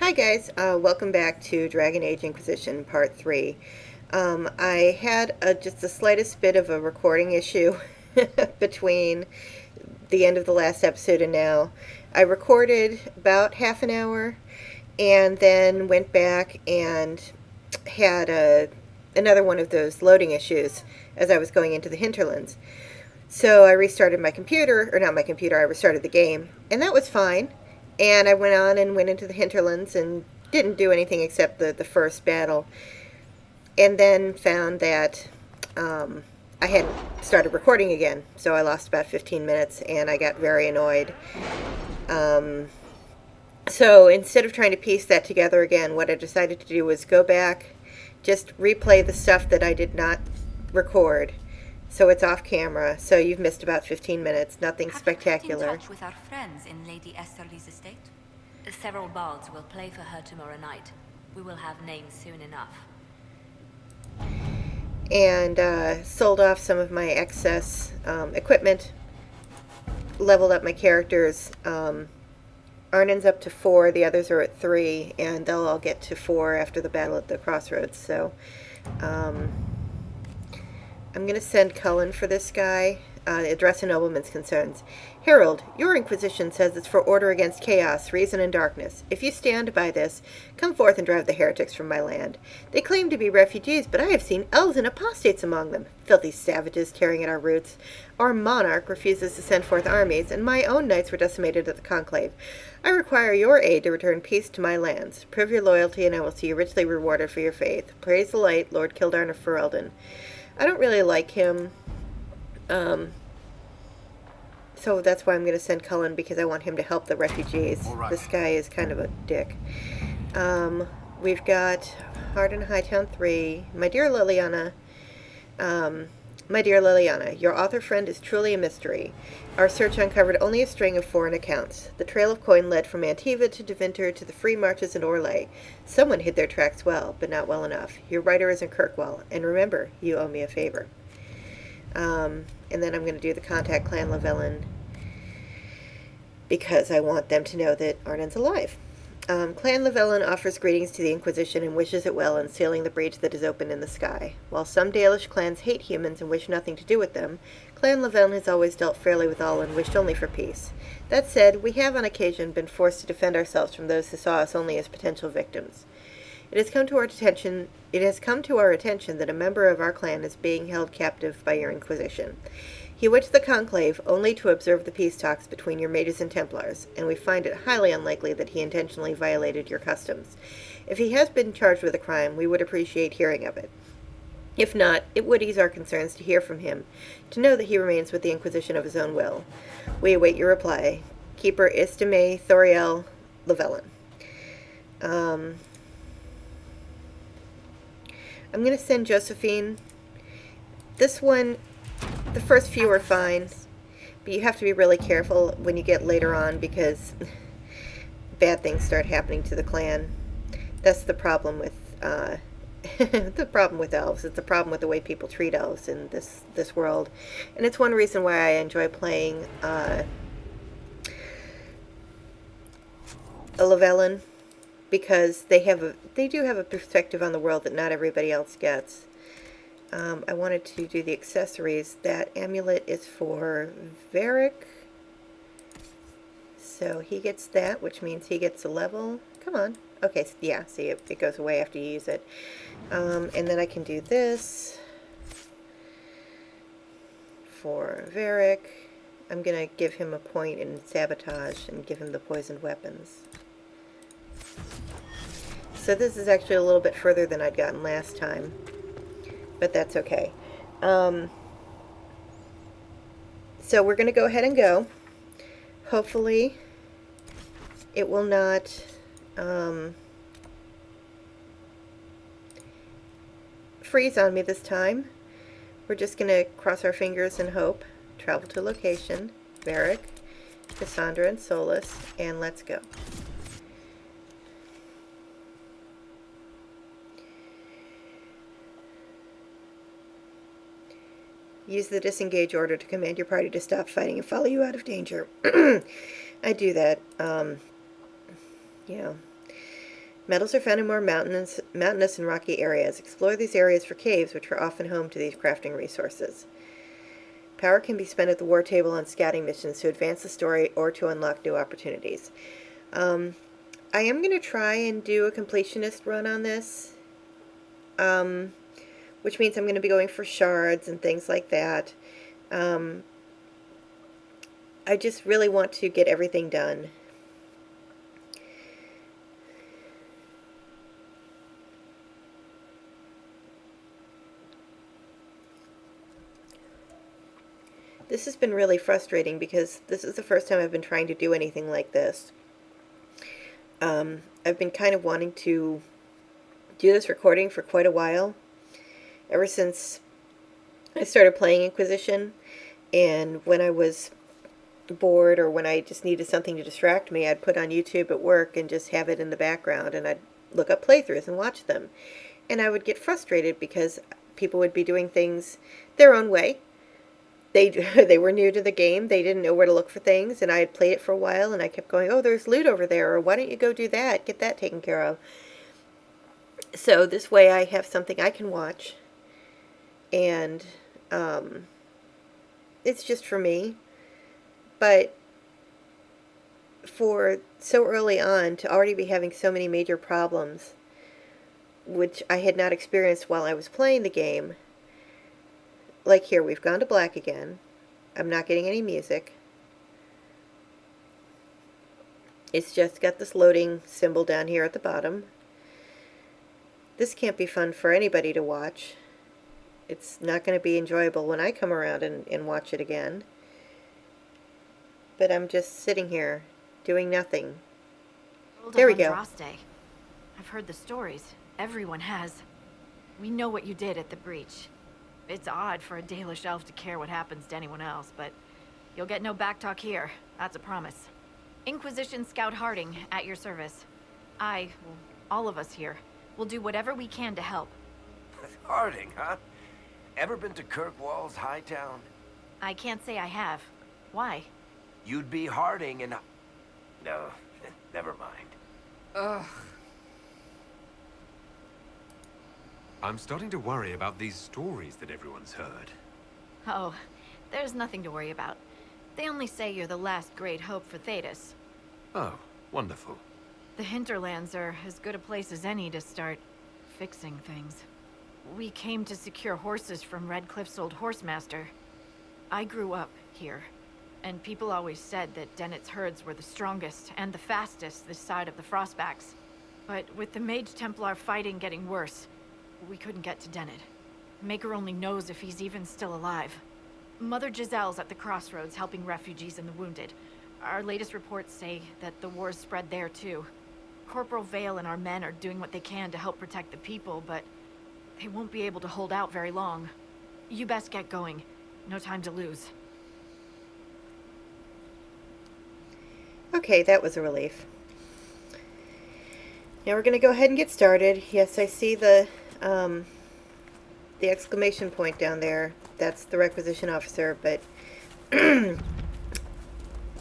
Hi guys, welcome back to Dragon Age Inquisition Part 3. I had just the slightest bit of a recording issue between the end of the last episode and now. I recorded about half an hour and then went back and had another one of those loading issues as I was going into the Hinterlands. So I restarted my computer, or not my computer, I restarted the game, and that was fine. And I went on and went into the Hinterlands and didn't do anything except the first battle. And then found that I hadn't started recording again. So I lost about 15 minutes and I got very annoyed. So instead of trying to piece that together again, what I decided to do was go back, just replay the stuff that I did not record. So it's off camera, so you've missed about 15 minutes, nothing spectacular. Have you kept in touch with our friends in Lady Esterly's estate? Several bards will play for her tomorrow night. We will have names soon enough. And sold off some of my excess equipment, leveled up my characters. Arnen's up to 4, the others are at 3, and they'll all get to 4 after the battle at the crossroads. So I'm going to send Cullen for this guy, address a nobleman's concerns. Herald, your Inquisition says it's for order against chaos, reason, and darkness. If you stand by this, come forth and drive the heretics from my land. They claim to be refugees, but I have seen elves and apostates among them. Filthy savages tearing at our roots. Our monarch refuses to send forth armies, and my own knights were decimated at the conclave. I require your aid to return peace to my lands. Prove your loyalty, and I will see you richly rewarded for your faith. Praise the light, Lord Kildarn of Ferelden. I don't really like him. So that's why I'm going to send Cullen, because I want him to help the refugees. Right. This guy is kind of a dick. We've got Arden Hightown 3. My dear Liliana, your author friend is truly a mystery. Our search uncovered only a string of foreign accounts. The trail of coin led from Antiva to Deventer to the free marches in Orlais. Someone hid their tracks well, but not well enough. Your writer is in Kirkwall, and remember, you owe me a favor. And then I'm going to do the contact Clan Lavellan, because I want them to know that Arnen's alive. Clan Lavellan offers greetings to the Inquisition and wishes it well in sealing the breach that is open in the sky. While some Dalish clans hate humans and wish nothing to do with them, Clan Lavellan has always dealt fairly with all and wished only for peace. That said, we have on occasion been forced to defend ourselves from those who saw us only as potential victims. It has come to our attention that a member of our clan is being held captive by your Inquisition. He went to the conclave only to observe the peace talks between your mages and Templars, and we find it highly unlikely that he intentionally violated your customs. If he has been charged with a crime, we would appreciate hearing of it. If not, it would ease our concerns to hear from him, to know that he remains with the Inquisition of his own will. We await your reply. Keeper Istime Thoriel Lavellan. I'm going to send Josephine. This one, the first few are fine, but you have to be really careful when you get later on, because bad things start happening to the clan. That's the problem with the problem with elves. It's a problem with the way people treat elves in this world, and it's one reason why I enjoy playing a Lavellan, because they do have a perspective on the world that not everybody else gets. I wanted to do the accessories. That amulet is for Varric, so he gets that, which means he gets a level. Come on. Okay, yeah, see, it goes away after you use it. And then I can do this for Varric. I'm going to give him a point in sabotage and give him the poisoned weapons. So this is actually a little bit further than I'd gotten last time, but that's okay. So we're going to go ahead and go. Hopefully it will not freeze on me this time. We're just going to cross our fingers and hope. Travel to location, Varric, Cassandra, and Solus, and let's go. Use the disengage order to command your party to stop fighting and follow you out of danger. I do that. Yeah. Metals are found in more mountainous and rocky areas. Explore these areas for caves, which are often home to these crafting resources. Power can be spent at the war table on scouting missions to advance the story or to unlock new opportunities. I am going to try and do a completionist run on this, which means I'm going to be going for shards and things like that. I just really want to get everything done. This has been really frustrating because this is the first time I've been trying to do anything like this. I've been kind of wanting to do this recording for quite a while, ever since I started playing Inquisition, and when I was bored or when I just needed something to distract me, I'd put on YouTube at work and just have it in the background, and I'd look up playthroughs and watch them. And I would get frustrated because people would be doing things their own way. They were new to the game. They didn't know where to look for things, and I had played it for a while, and I kept going, oh, there's loot over there, or why don't you go do that, get that taken care of. So this way I have something I can watch, and it's just for me. But for so early on to already be having so many major problems, which I had not experienced while I was playing the game. Like here, we've gone to black again. I'm not getting any music. It's just got this loading symbol down here at the bottom. This can't be fun for anybody to watch. It's not going to be enjoyable when I come around and watch it again. But I'm just sitting here, doing nothing. There we go. I've heard the stories. Everyone has. We know what you did at the breach. It's odd for a Dalish elf to care what happens to anyone else, but you'll get no backtalk here. That's a promise. Inquisition Scout Harding, at your service. All of us here, will do whatever we can to help. Harding, huh? Ever been to Kirkwall's Hightown? I can't say I have. Why? You'd be Harding and... No, never mind. Ugh. I'm starting to worry about these stories that everyone's heard. Oh, there's nothing to worry about. They only say you're the last great hope for Thedas. Oh, wonderful. The Hinterlands are as good a place as any to start fixing things. We came to secure horses from Redcliffe's old horsemaster. I grew up here, and people always said that Dennett's herds were the strongest and the fastest this side of the Frostbacks. But with the Mage Templar fighting getting worse, we couldn't get to Dennett. Maker only knows if he's even still alive. Mother Giselle's at the crossroads helping refugees and the wounded. Our latest reports say that the war's spread there too. Corporal Vale and our men are doing what they can to help protect the people, but they won't be able to hold out very long. You best get going. No time to lose. Okay, that was a relief. Now we're going to go ahead and get started. Yes, I see the exclamation point down there. That's the requisition officer, but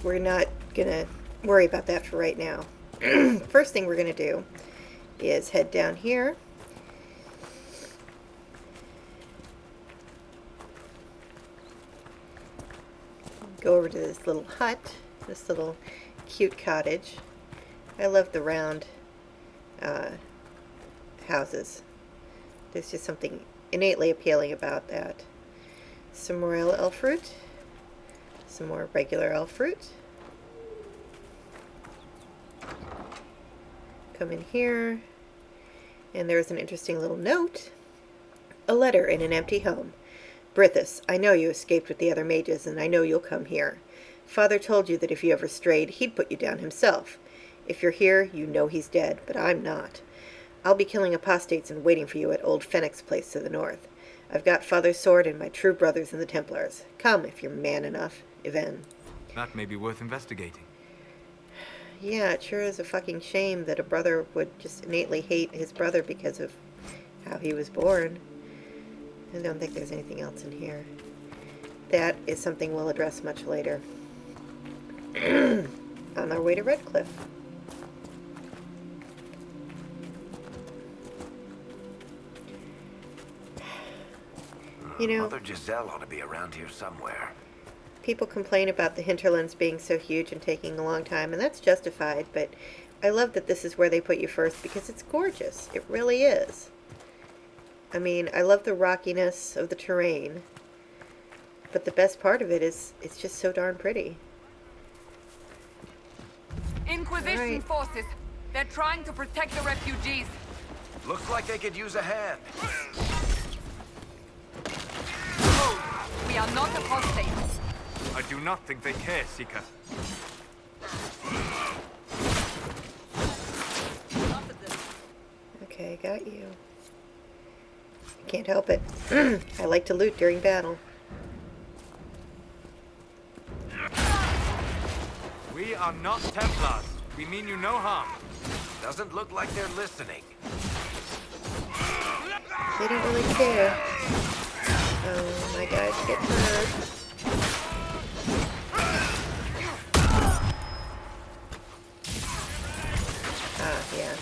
we're not going to worry about that for right now. First thing we're going to do is head down here. Go over to this little hut, this little cute cottage. I love the round houses. There's just something innately appealing about that. Some more elf fruit. Some more regular elf fruit. Come in here. And there's an interesting little note. A letter in an empty home. Brithis, I know you escaped with the other mages, and I know you'll come here. Father told you that if you ever strayed, he'd put you down himself. If you're here, you know he's dead, but I'm not. I'll be killing apostates and waiting for you at old Fennec's place to the north. I've got Father's sword and my true brothers in the Templars. Come, if you're man enough. Yvain. That may be worth investigating. Yeah, it sure is a fucking shame that a brother would just innately hate his brother because of how he was born. I don't think there's anything else in here. That is something we'll address much later. On our way to Redcliffe. You know, Mother Giselle ought to be around here somewhere. people complain about the Hinterlands being so huge and taking a long time, and that's justified, but I love that this is where they put you first because it's gorgeous. It really is. I mean, I love the rockiness of the terrain, but the best part of it is it's just so darn pretty. Inquisition Right. forces. They're trying to protect the refugees. Looks like they could use a hand. We are not apostates. I do not think they care, Seeker. Okay, got you. Can't help it. I like to loot during battle. We are not Templars. We mean you no harm. Doesn't look like they're listening. They don't really care. Oh, my guys get hurt. Ah, yeah.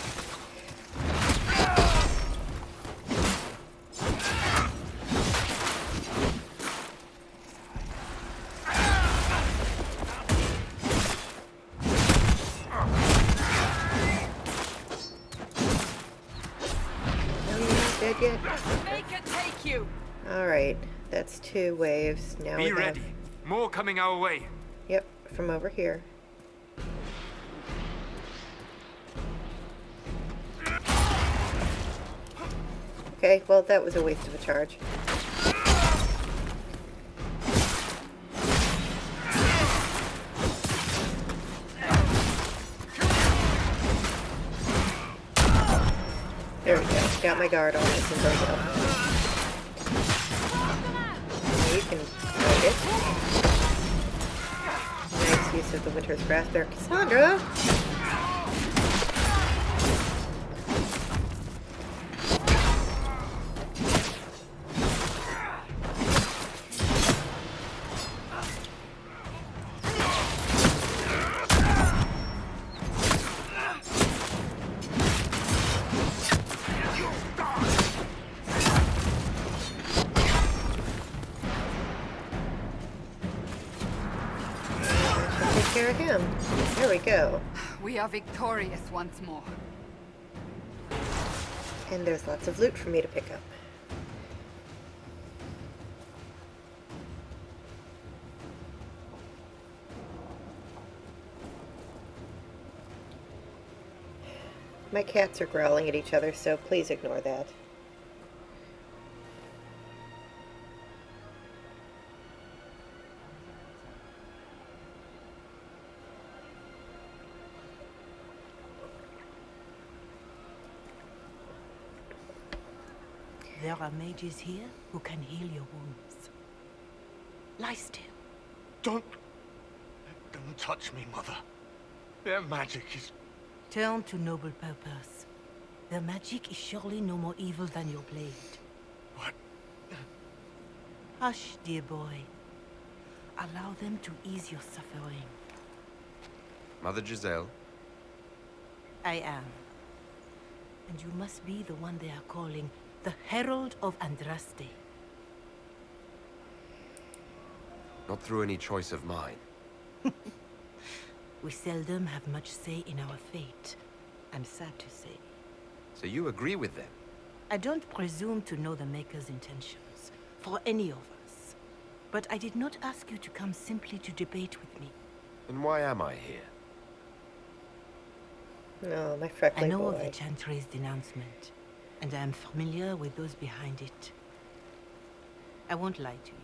No, you're not dead yet. Make it take you. Alright, that's 2 waves. Now we Be have... ready. More coming our way. Yep, from over here. Okay, well that was a waste of a charge. There we go. Got my guard on this and there we go. Now you can fight it. Nice use of the Winter's Grasp there. Cassandra! Take care of him. There we go. We are victorious once more. And there's lots of loot for me to pick up. My cats are growling at each other, so please ignore that. There are mages here who can heal your wounds. Lie still. Don't touch me, Mother. Their magic is... Turn to noble purpose. Their magic is surely no more evil than your blade. What? Hush, dear boy. Allow them to ease your suffering. Mother Giselle, I am. And you must be the one they are calling the Herald of Andraste. not through any choice of mine. We seldom have much say in our fate. I'm sad to say. So you agree with them? I don't presume to know the Maker's intentions, for any of us. But I did not ask you to come simply to debate with me. Then why am I here? No, my freckly I know boy. of the Chantry's denouncement, and I am familiar with those behind it. I won't lie to you.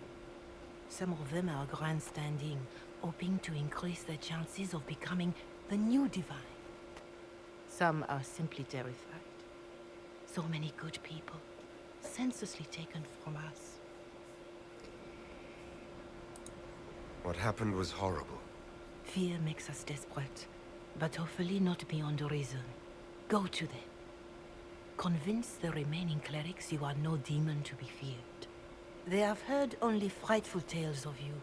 Some of them are grandstanding, hoping to increase their chances of becoming the new divine. Some are simply terrified. So many good people, senselessly taken from us. What happened was horrible. Fear makes us desperate, but hopefully not beyond reason. Go to them. Convince the remaining clerics you are no demon to be feared. They have heard only frightful tales of you.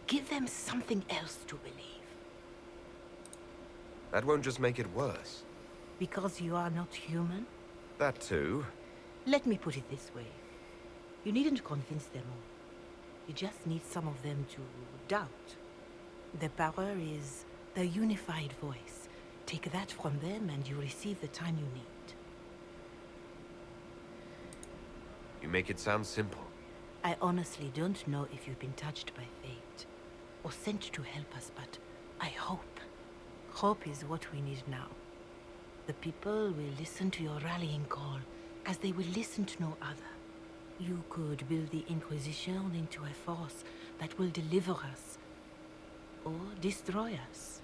Give them something else to believe. That won't just make it worse. Because you are not human? That too. Let me put it this way. You needn't convince them all. You just need some of them to doubt. The power is the unified voice. Take that from them and you receive the time you need. You make it sound simple. I honestly don't know if you've been touched by fate or sent to help us, but I hope. Hope is what we need now. The people will listen to your rallying call as they will listen to no other. You could build the Inquisition into a force that will deliver us or destroy us.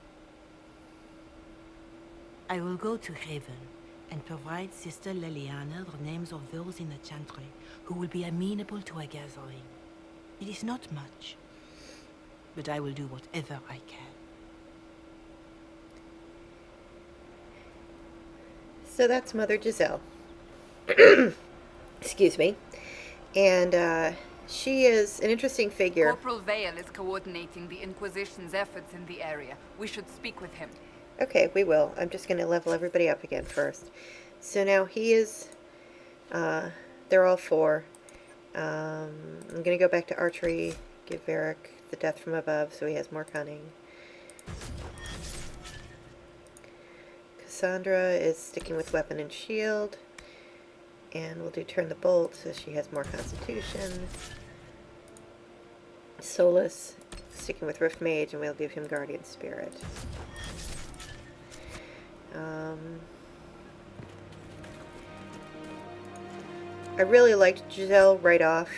I will go to Haven and provide Sister Leliana the names of those in the Chantry who will be amenable to a gathering. It is not much, but I will do whatever I can. So that's Mother Giselle. Excuse me. And she is an interesting figure. Corporal Vale is coordinating the Inquisition's efforts in the area. We should speak with him. Okay, we will. I'm just going to level everybody up again first. So now he is, they're all 4. I'm going to go back to archery, give Varric the death from above so he has more cunning. Cassandra is sticking with weapon and shield. And we'll do turn the bolt so she has more constitution. Solus sticking with Rift Mage and we'll give him Guardian Spirit. I really liked Giselle right off.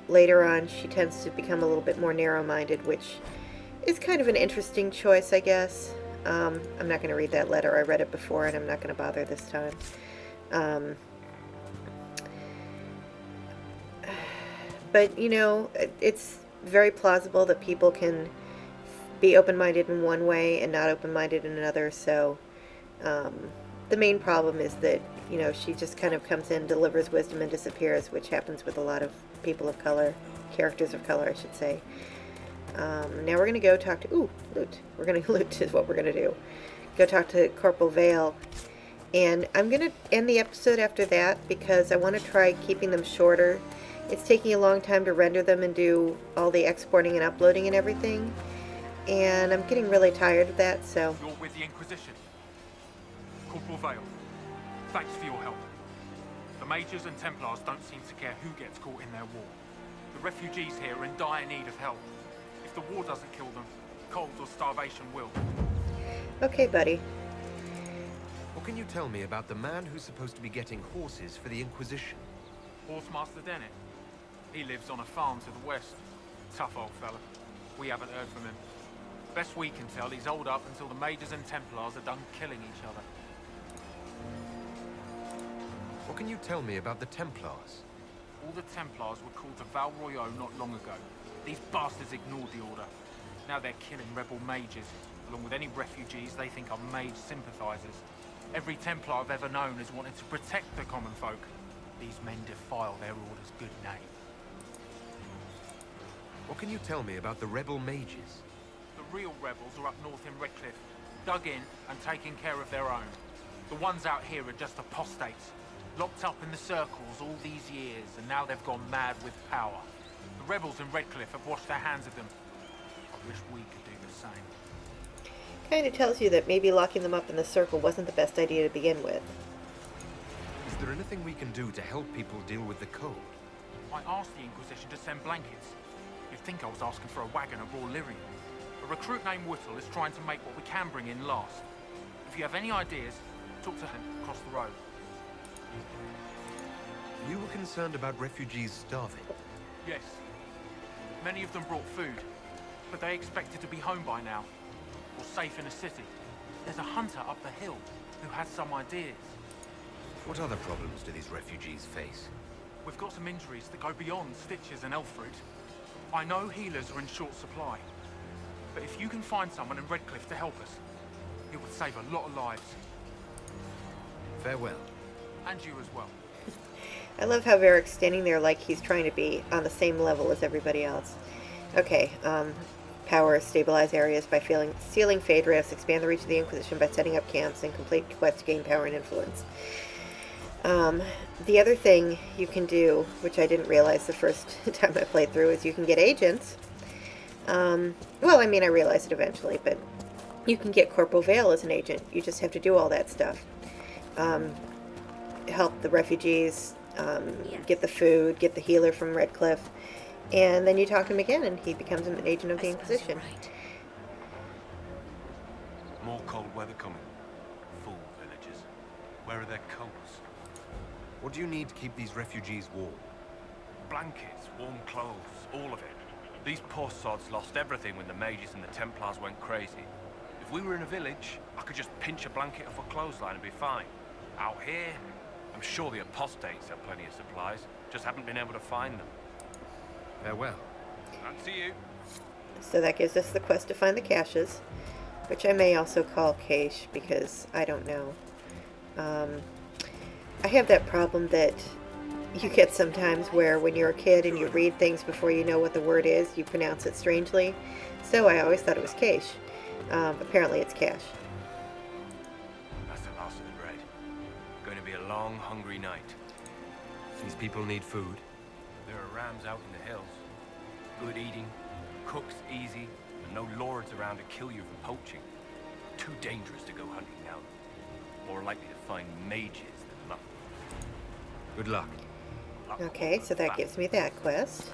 Later on, she tends to become a little bit more narrow-minded, which is kind of an interesting choice, I guess. I'm not going to read that letter. I read it before, and I'm not going to bother this time. But, you know, it's very plausible that people can be open-minded in one way and not open-minded in another, so the main problem is that, you know, she just kind of comes in, delivers wisdom, and disappears, which happens with a lot of people of color, characters of color, I should say. Now we're going to go talk to, loot. We're going to loot is what we're going to do. Go talk to Corporal Vale. And I'm going to end the episode after that because I want to try keeping them shorter. It's taking a long time to render them and do all the exporting and uploading and everything. And I'm getting really tired of that, so... You're with the Inquisition. Corporal Vale, thanks for your help. The Mages and Templars don't seem to care who gets caught in their war. The refugees here are in dire need of help. If the war doesn't kill them, cold or starvation will. Okay, buddy. What can you tell me about the man who's supposed to be getting horses for the Inquisition? Horsemaster Dennett. He lives on a farm to the west. Tough old fella. We haven't heard from him. Best we can tell, he's holed up until the Mages and Templars are done killing each other. What can you tell me about the Templars? All the Templars were called to Val Royeaux not long ago. These bastards ignored the order. Now they're killing rebel mages, along with any refugees they think are mage sympathizers. Every Templar I've ever known has wanted to protect the common folk. These men defile their order's good name. What can you tell me about the rebel mages? The real rebels are up north in Redcliffe, dug in and taking care of their own. The ones out here are just apostates, locked up in the circles all these years, and now they've gone mad with power. The rebels in Redcliffe have washed their hands of them. I wish we could do the same. Kind of tells you that maybe locking them up in the circle wasn't the best idea to begin with. Is there anything we can do to help people deal with the cold? I asked the Inquisition to send blankets. You'd think I was asking for a wagon of raw lyrium. A recruit named Whittle is trying to make what we can bring in last. If you have any ideas, talk to him across the road. You were concerned about refugees starving? Yes. Many of them brought food, but they expected to be home by now, or safe in a city. There's a hunter up the hill who has some ideas. What other problems do these refugees face? We've got some injuries that go beyond stitches and elf fruit. I know healers are in short supply, but if you can find someone in Redcliffe to help us, it would save a lot of lives. Farewell. And you as well. I love how Varric's standing there like he's trying to be on the same level as everybody else. Okay, power, stabilize areas by sealing fade rifts, expand the reach of the Inquisition by setting up camps, and complete quests to gain power and influence. The other thing you can do, which I didn't realize the first time I played through, is you can get agents. Well, I mean, I realized it eventually, but you can get Corporal Vale as an agent. You just have to do all that stuff. Help the refugees, get the food, get the healer from Redcliffe, and then you talk to him again, and he becomes an agent of the Inquisition. Right. More cold weather coming. Fool villagers. Where are their coats? What do you need to keep these refugees warm? Blankets, warm clothes, all of it. These poor sods lost everything when the mages and the Templars went crazy. If we were in a village, I could just pinch a blanket off a clothesline and be fine. Out here, I'm sure the apostates have plenty of supplies, just haven't been able to find them. Farewell. And see you. So that gives us the quest to find the caches, which I may also call cache because I don't know. I have that problem that you get sometimes where when you're a kid and you read things before you know what the word is, you pronounce it strangely. So I always thought it was cache. Apparently it's cache. That's the last of the bread. Going to be a long, hungry night. These people need food. There are rams out in the hills. Good eating, cooks easy, and no lords around to kill you for poaching. Too dangerous to go hunting now. More likely to find mages than luck. Good luck. Okay, so that gives me that quest.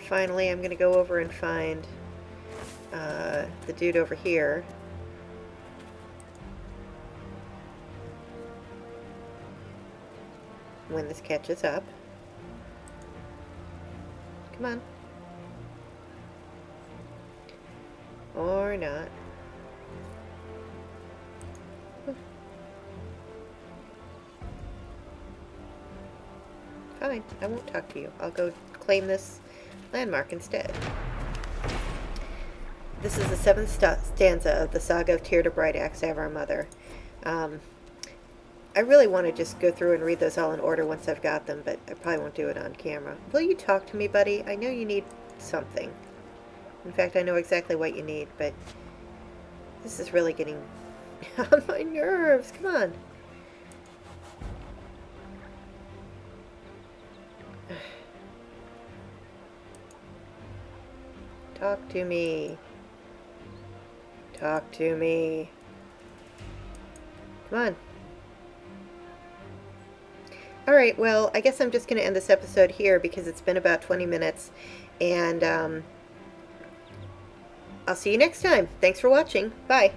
Finally, I'm going to go over and find the dude over here. When this catches up. Come on. Or not. Fine, I won't talk to you. I'll go claim this landmark instead. This is the 7th stanza of the Saga of Tyr the Bright Axe of Our Mother. I really want to just go through and read those all in order once I've got them, but I probably won't do it on camera. Will you talk to me, buddy? I know you need something. In fact, I know exactly what you need, but this is really getting on my nerves. Come on. Talk to me. Talk to me. Come on. Alright, well, I guess I'm just going to end this episode here because it's been about 20 minutes. And I'll see you next time. Thanks for watching. Bye.